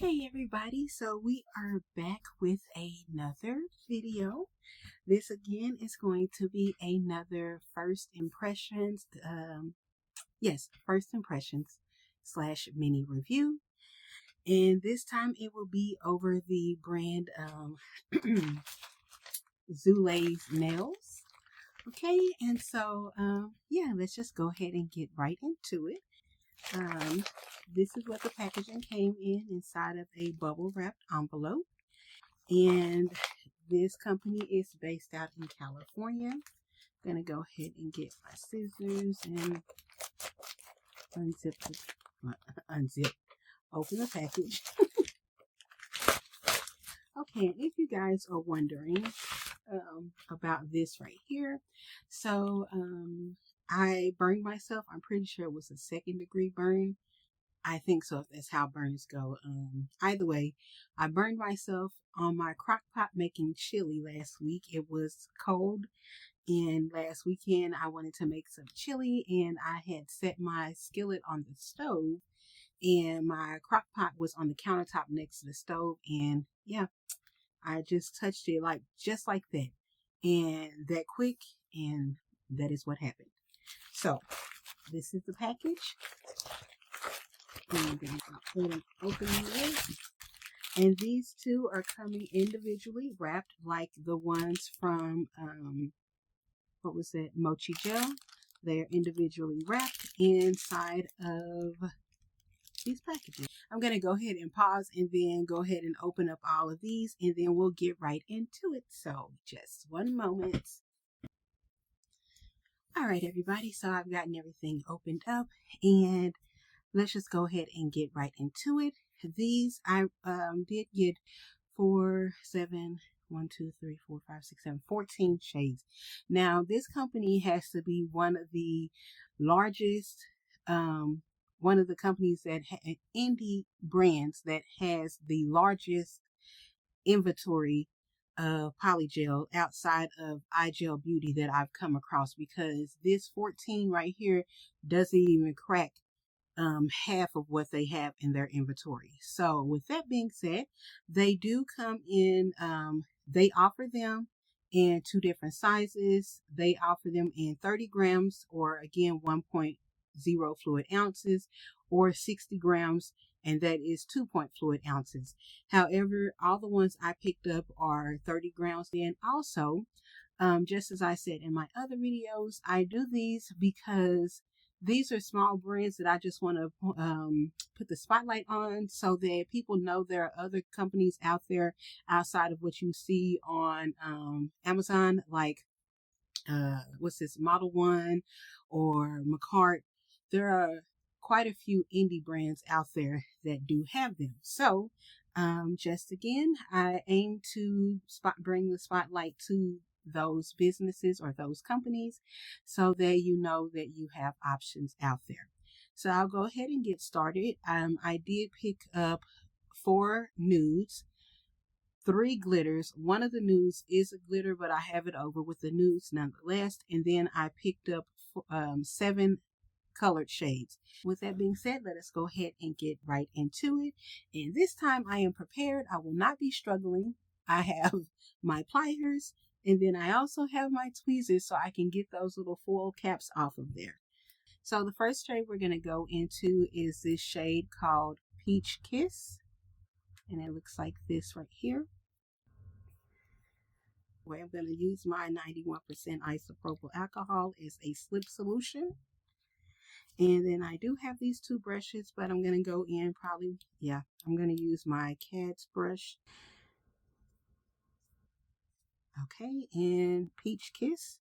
Okay, everybody, so we are back with another video. This again is going to be another first impressions, first impressions / mini review. And this time it will be over the brand Zulay's nails. Okay, and so yeah, let's just go ahead and get right into it. This is what the packaging came in inside of a bubble wrapped envelope, and this company is based out in California. I'm gonna go ahead and get my scissors and open the package. Okay, and if you guys are wondering about this right here, so I burned myself. I'm pretty sure it was a 2nd-degree burn. I think so, if that's how burns go. Either way, I burned myself on my crock pot making chili last week. It was cold, and last weekend I wanted to make some chili, and I had set my skillet on the stove, and my crock pot was on the countertop next to the stove, and yeah, I just touched it just like that, and that quick, and that is what happened. So this is the package. And then I'll open it. And these two are coming individually wrapped, like the ones from what was that, Mochi Gel. They're individually wrapped inside of these packages. I'm going to go ahead and pause and then go ahead and open up all of these, and then we'll get right into it. So just one moment. All right, everybody, so I've gotten everything opened up, and let's just go ahead and get right into it. These I did get 14 shades. Now, this company has to be one of the largest, one of the companies that indie brands that has the largest inventory of Polygel outside of iGel Beauty that I've come across, because this 14 right here doesn't even crack half of what they have in their inventory. So with that being said, they do come in, they offer them in 2 different sizes. They offer them in 30 grams, or again 1.0 fluid ounces, or 60 grams, and that is 2 fluid ounces. However, all the ones I picked up are 30 grams. And also, just as I said in my other videos, I do these because these are small brands that I just want to put the spotlight on, so that people know there are other companies out there outside of what you see on Amazon, like what's this, Model One or McCart. There are quite a few indie brands out there that do have them. So just again, I aim to bring the spotlight to those businesses or those companies, so that you know that you have options out there. So I'll go ahead and get started. I did pick up 4 nudes, 3 glitters. One of the nudes is a glitter, but I have it over with the nudes nonetheless. And then I picked up 7 colored shades. With that being said, let us go ahead and get right into it. And this time I am prepared. I will not be struggling. I have my pliers, and then I also have my tweezers so I can get those little foil caps off of there. So the first shade we're going to go into is this shade called Peach Kiss. And it looks like this right here. Where I'm going to use my 91% isopropyl alcohol as a slip solution. And then I do have these 2 brushes, but I'm going to go in I'm going to use my Cat's brush. Okay, and Peach Kiss.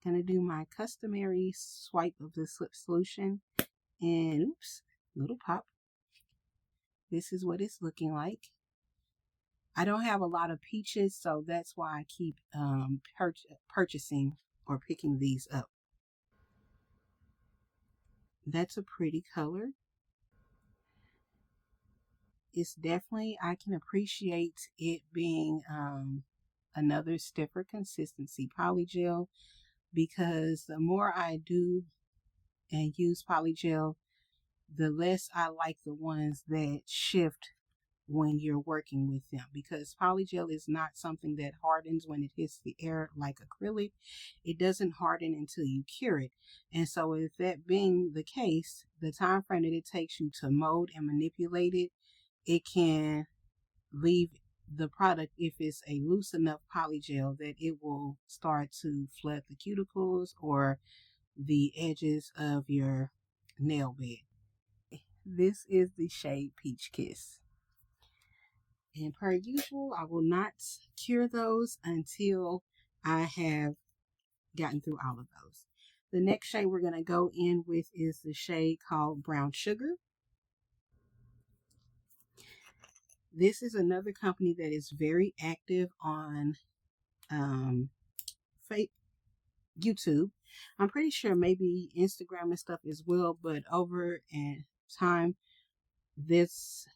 Gonna do my customary swipe of the slip solution, and oops, little pop. This is what it's looking like. I don't have a lot of peaches, so that's why I keep purchasing or picking these up. That's a pretty color. It's definitely, I can appreciate it being another stiffer consistency polygel, because the more I do and use polygel, the less I like the ones that shift when you're working with them, because polygel is not something that hardens when it hits the air like acrylic. It doesn't harden until you cure it. And so with that being the case, the time frame that it takes you to mold and manipulate it, it can leave the product, if it's a loose enough polygel, that it will start to flood the cuticles or the edges of your nail bed. This is the shade Peach Kiss. And per usual, I will not cure those until I have gotten through all of those. The next shade we're going to go in with is the shade called Brown Sugar. This is another company that is very active on YouTube. I'm pretty sure maybe Instagram and stuff as well, but over in time, that's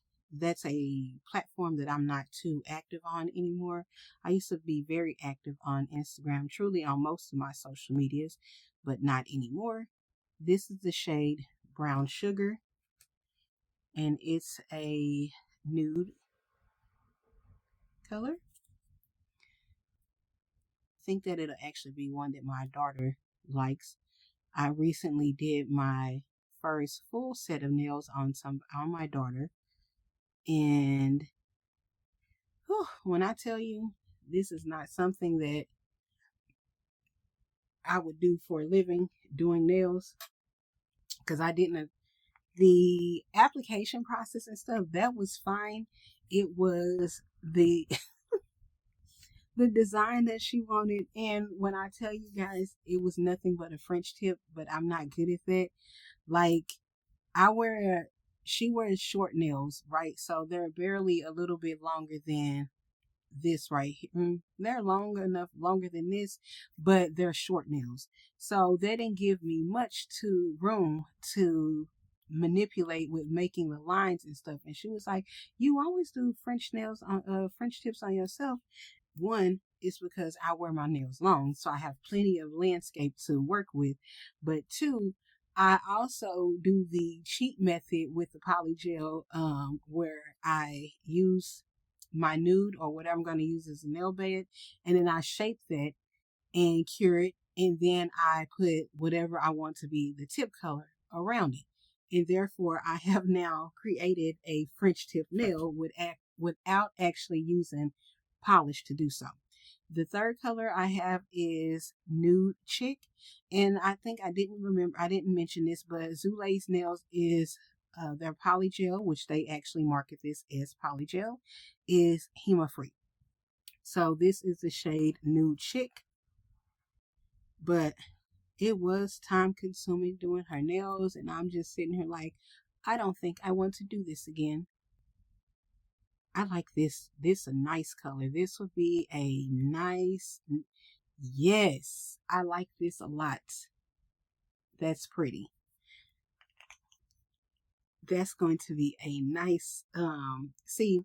a platform that I'm not too active on anymore. I used to be very active on Instagram, truly on most of my social medias, but not anymore. This is the shade Brown Sugar, and it's a nude color. I think that it'll actually be one that my daughter likes. I recently did my first full set of nails on my daughter, and when I tell you, this is not something that I would do for a living, doing nails, because I didn't. The application process and stuff, that was fine. It was the the design that she wanted, and when I tell you guys, it was nothing but a French tip, but I'm not good at that. Like, she wears short nails, right? So they're barely a little bit longer than this right here. They're longer than this, but they're short nails. So they didn't give me much room to manipulate with making the lines and stuff. And she was like, "You always do French tips on yourself." One is because I wear my nails long, so I have plenty of landscape to work with. But two, I also do the cheat method with the polygel, where I use my nude or whatever I'm going to use as a nail bed, and then I shape that and cure it, and then I put whatever I want to be the tip color around it. And therefore, I have now created a French tip nail without actually using polish to do so. The third color I have is Nude Chick, and I think I didn't mention this, but Zulay's nails is their polygel, which they actually market this as polygel, is HEMA free. So this is the shade Nude Chick, but it was time consuming doing her nails, and I'm just sitting here like, I don't think I want to do this again. I like this. This a nice color. This would be a nice, yes, I like this a lot. That's pretty. That's going to be a nice, see,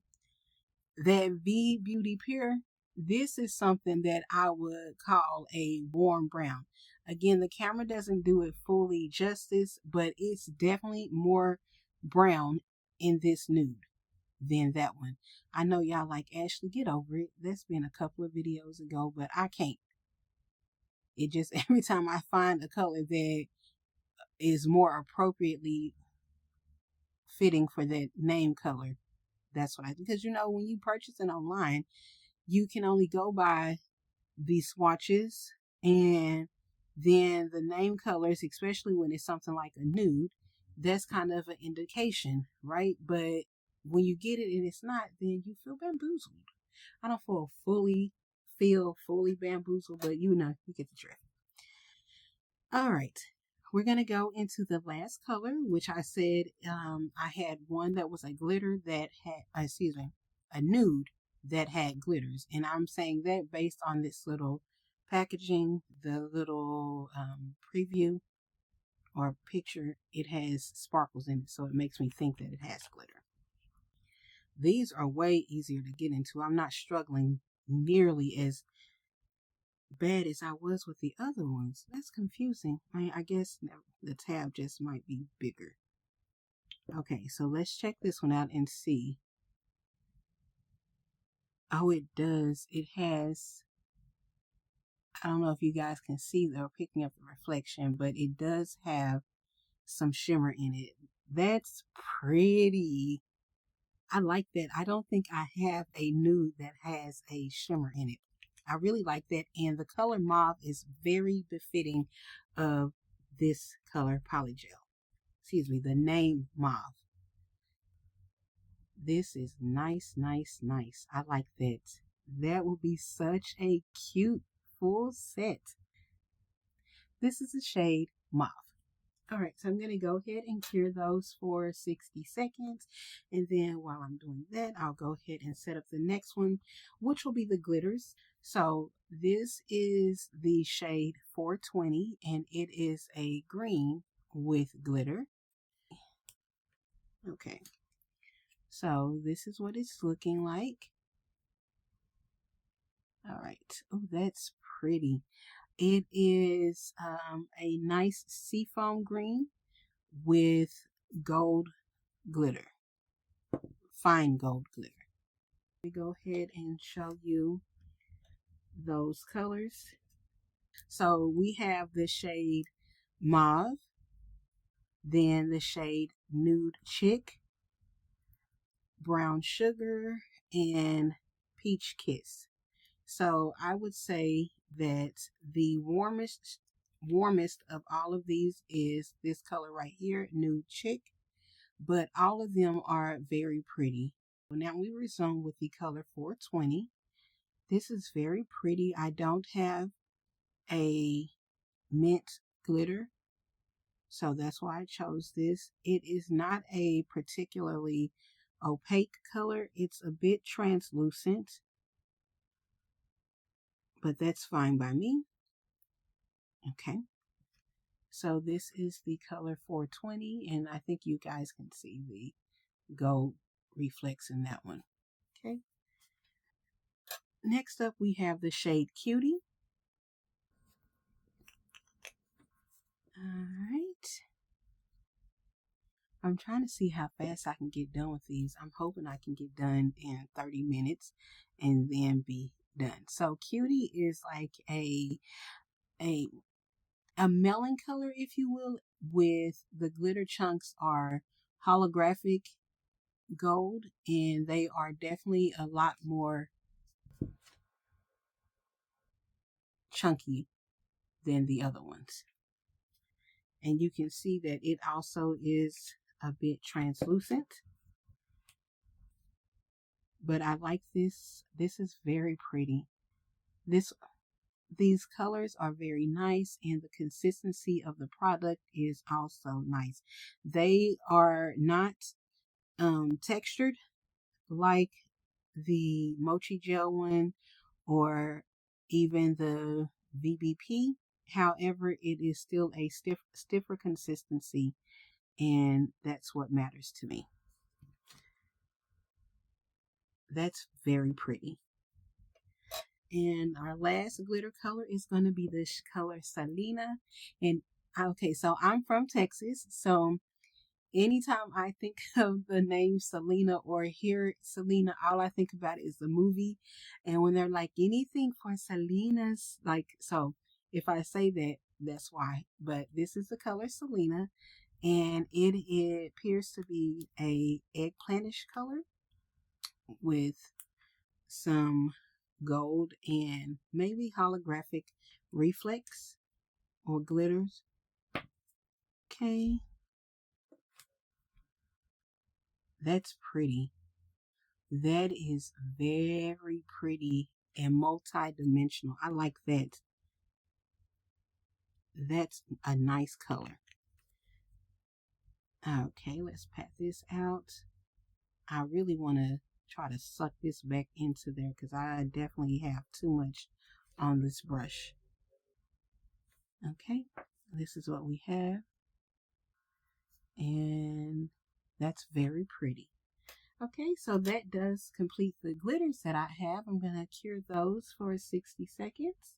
that V Beauty Pure, this is something that I would call a warm brown. Again, the camera doesn't do it fully justice, but it's definitely more brown in this nude than that one. I know y'all like, Ashley, get over it. That's been a couple of videos ago, but I can't. It just, every time I find a color that is more appropriately fitting for that name color, that's what I do. Because when you purchase it online, you can only go by the swatches, and then the name colors, especially when it's something like a nude, that's kind of an indication, right? But when you get it and it's not, then you feel bamboozled. I don't feel fully bamboozled, but you get the drift. All right, we're going to go into the last color, which I said I had one that was a glitter that had, a nude that had glitters. And I'm saying that based on this little packaging, the little preview or picture, it has sparkles in it. So it makes me think that it has glitter. These are way easier to get into. I'm not struggling nearly as bad as I was with the other ones. That's confusing. I guess the tab just might be bigger. Okay, so let's check this one out and see Oh, it does. It has, I don't know if you guys can see or picking up the reflection, but it does have some shimmer in it. That's pretty. I like that. I don't think I have a nude that has a shimmer in it. I really like that. And the color mauve is very befitting of this color Polygel. Excuse me, the name mauve. This is nice, nice, nice. I like that. That will be such a cute full set. This is the shade mauve. All right, so I'm going to go ahead and cure those for 60 seconds. And then while I'm doing that, I'll go ahead and set up the next one, which will be the glitters. So this is the shade 420, and it is a green with glitter. Okay, so this is what it's looking like. All right. Oh, that's pretty. It is a nice seafoam green with gold glitter, fine gold glitter. We go ahead and show you those colors. So we have the shade mauve, then the shade nude chick, brown sugar, and peach kiss. So I would say that the warmest of all of these is this color right here, nude chick, but all of them are very pretty. Now we resume with the color 420. This is very pretty. I don't have a mint glitter, so that's why I chose this. It is not a particularly opaque color. It's a bit translucent, but that's fine by me. Okay, so this is the color 420, and I think you guys can see the gold reflex in that one. Okay, next up we have the shade Cutie. All right, I'm trying to see how fast I can get done with these. I'm hoping I can get done in 30 minutes and then be done. So Cutie is like a melon color, if you will, with the glitter chunks are holographic gold, and they are definitely a lot more chunky than the other ones. And you can see that it also is a bit translucent. But I like this. This is very pretty. These colors are very nice, and the consistency of the product is also nice. They are not textured like the Mochi Gel one or even the VBP. However, it is still a stiffer consistency, and that's what matters to me. That's very pretty. And our last glitter color is going to be this color Selena. And okay, so I'm from Texas, so anytime I think of the name Selena or hear Selena, all I think about is the movie. And when they're like anything for Selena's, like, so if I say that, that's why. But this is the color Selena, and it appears to be a eggplantish color with some gold and maybe holographic reflex or glitters. Okay, that's pretty. That is very pretty and multi-dimensional. I like that. That's a nice color. Okay, let's pat this out. I really want to try to suck this back into there because I definitely have too much on this brush. Okay, this is what we have. And that's very pretty. Okay, so that does complete the glitters that I have. I'm going to cure those for 60 seconds.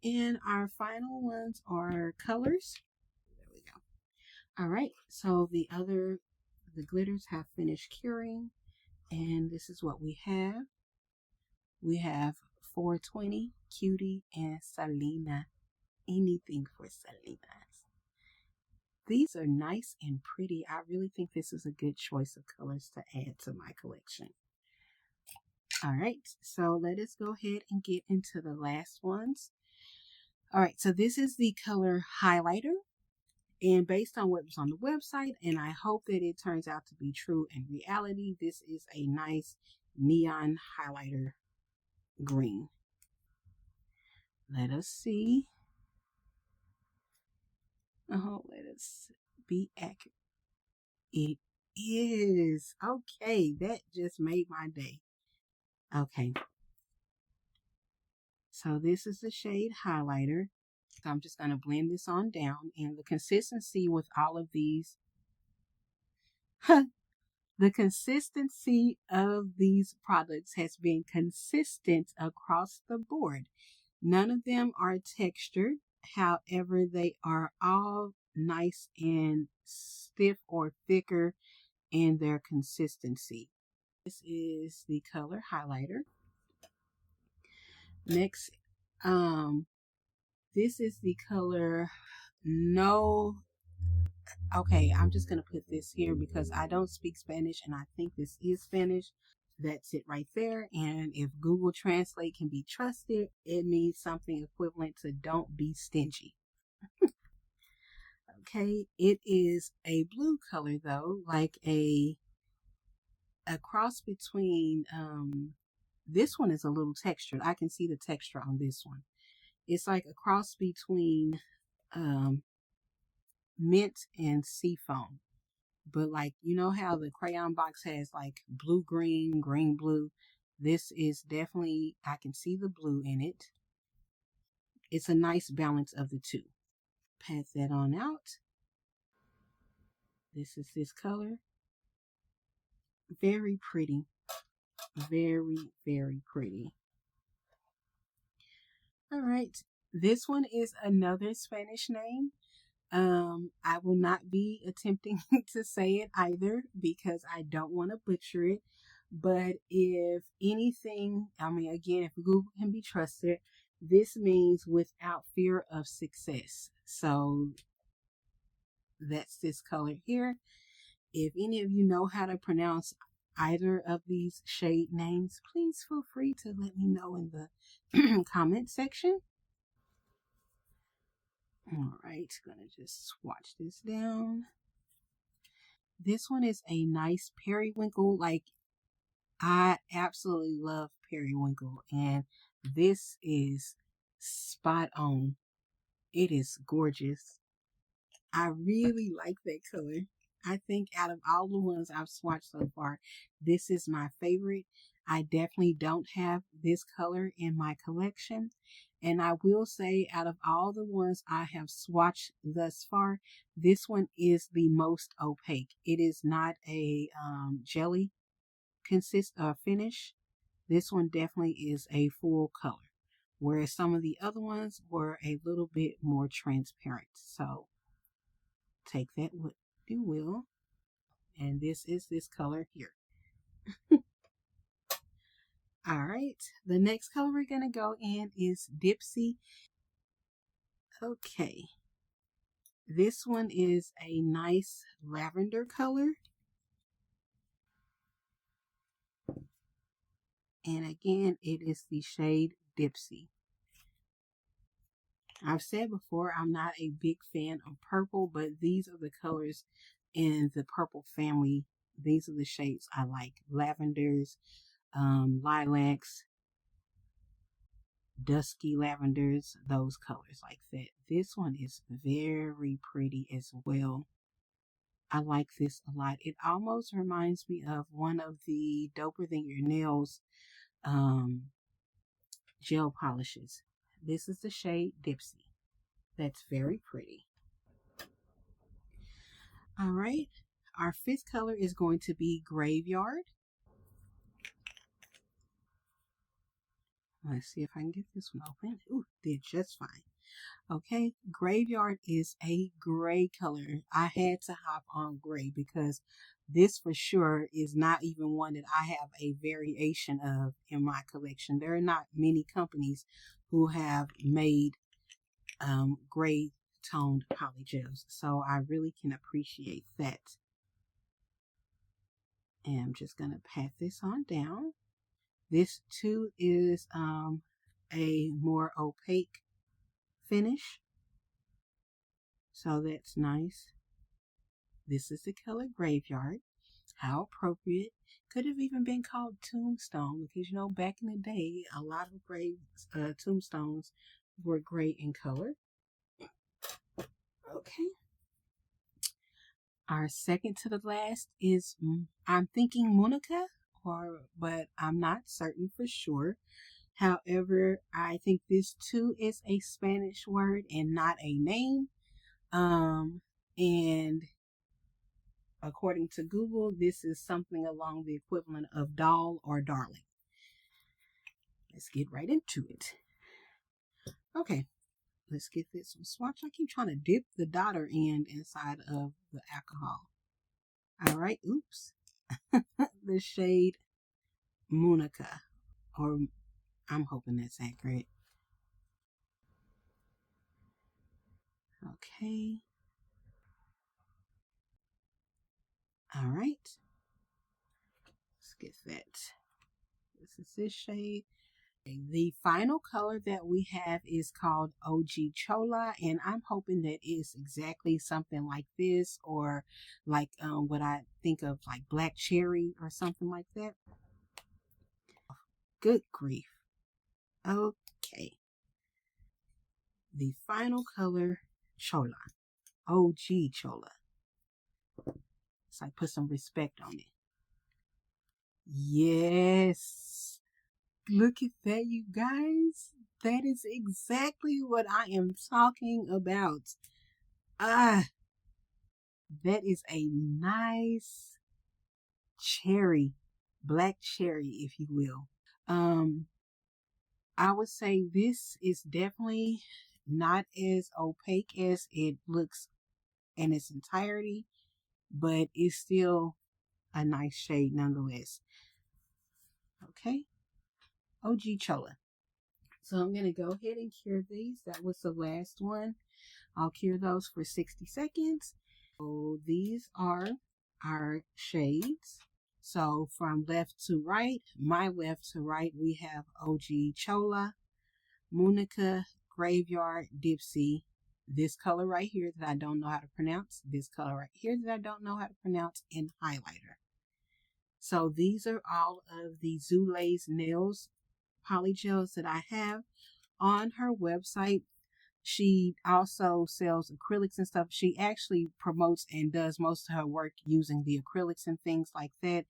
And our final ones are colors. There we go. All right, so the glitters have finished curing, and this is what we have. We have 420, Cutie, and Selena. Anything for Selena. These are nice and pretty. I really think this is a good choice of colors to add to my collection. All right, so let us go ahead and get into the last ones. All right, so this is the color highlighter. And based on what was on the website, and I hope that it turns out to be true in reality, this is a nice neon highlighter green. Let us see. Oh, let us be accurate. It is. Okay, that just made my day. Okay. So this is the shade highlighter. So I'm just going to blend this on down. And the consistency with all of these, the consistency of these products has been consistent across the board. None of them are textured. However, they are all nice and stiff or thicker in their consistency. This is the color highlighter. Next, this is the color No. Okay, I'm just going to put this here because I don't speak Spanish and I think this is Spanish. That's it right there. And if Google Translate can be trusted, it means something equivalent to don't be stingy. Okay, it is a blue color though, like a cross between, this one is a little textured. I can see the texture on this one. It's like a cross between mint and seafoam. But like, you know how the crayon box has like blue, green, green, blue. This is definitely, I can see the blue in it. It's a nice balance of the two. Pat that on out. This is this color. Very pretty. Very, very pretty. All right. This one is another Spanish name. I will not be attempting to say it either because I don't want to butcher it. But if anything, I mean, again, if Google can be trusted, this means without fear of success. So that's this color here. If any of you know how to pronounce either of these shade names, please feel free to let me know in the comment section. All right, gonna just swatch this down. This one is a nice periwinkle. Like, I absolutely love periwinkle, and this is spot on. It is gorgeous. I really like that color. I think out of all the ones I've swatched so far, this is my favorite. I definitely don't have this color in my collection. And I will say, out of all the ones I have swatched thus far, this one is the most opaque. It is not a jelly finish. This one definitely is a full color, whereas some of the other ones were a little bit more transparent. So take that what you will. And this is this color here. All right, the next color we're going to go in is Dipsy. Okay, this one is a nice lavender color. And again, it is the shade Dipsy. I've said before, I'm not a big fan of purple, but these are the colors in the purple family. These are the shades I like. Lavenders, lilacs, dusky lavenders, those colors like that. This one is very pretty as well. I like this a lot. It almost reminds me of one of the Doper Than Your Nails gel polishes. This is the shade Dipsy. That's very pretty. All right, our fifth color is going to be Graveyard. Let's see if I can get this one open. Ooh, did just fine. Okay, Graveyard is a gray color. I had to hop on gray because this for sure is not even one that I have a variation of in my collection. There are not many companies who have made gray toned polygels, so I really can appreciate that. And I'm just going to pat this on down. This too is a more opaque finish, so that's nice. This is the color Graveyard. How appropriate. Could have even been called Tombstone, because you know back in the day a lot of tombstones were gray in color. Okay. Our second to the last is, I'm thinking Monica, but I'm not certain for sure. However, I think this too is a Spanish word and not a name. And according to Google, this is something along the equivalent of doll or darling. Let's get right into it. Okay, let's get this one swatched. I keep trying to dip the daughter end inside of the alcohol. All right, oops. The shade Monica, or I'm hoping that's accurate. Okay. All right. Let's get that. This is this shade. The final color that we have is called OG Chola, and I'm hoping that it's exactly something like this, or like what I think of like Black Cherry or something like that. Good grief. Okay. The final color, Chola. OG Chola. It's like put some respect on it. Yes. Look at that, you guys. That is exactly what I am talking about. That is a nice cherry, black cherry, if you will. I would say this is definitely not as opaque as it looks in its entirety, but it's still a nice shade nonetheless. Okay, OG Chola. So I'm going to go ahead and cure these. That was the last one. I'll cure those for 60 seconds. So these are our shades. So from left to right, my left to right, we have OG Chola, Monica, Graveyard, Dipsy, this color right here that I don't know how to pronounce, this color right here that I don't know how to pronounce, and highlighter. So these are all of the Zulay's nails polygels that I have on her website. She also sells acrylics and stuff. She actually promotes and does most of her work using the acrylics and things like that.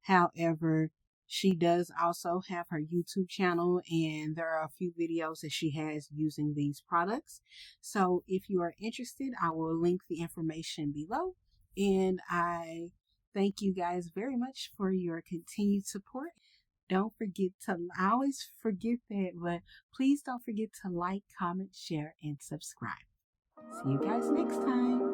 However, she does also have her YouTube channel, and there are a few videos that she has using these products. So if you are interested, I will link the information below. And I thank you guys very much for your continued support. Don't forget to, I always forget that, but please don't forget to like, comment, share, and subscribe. See you guys next time.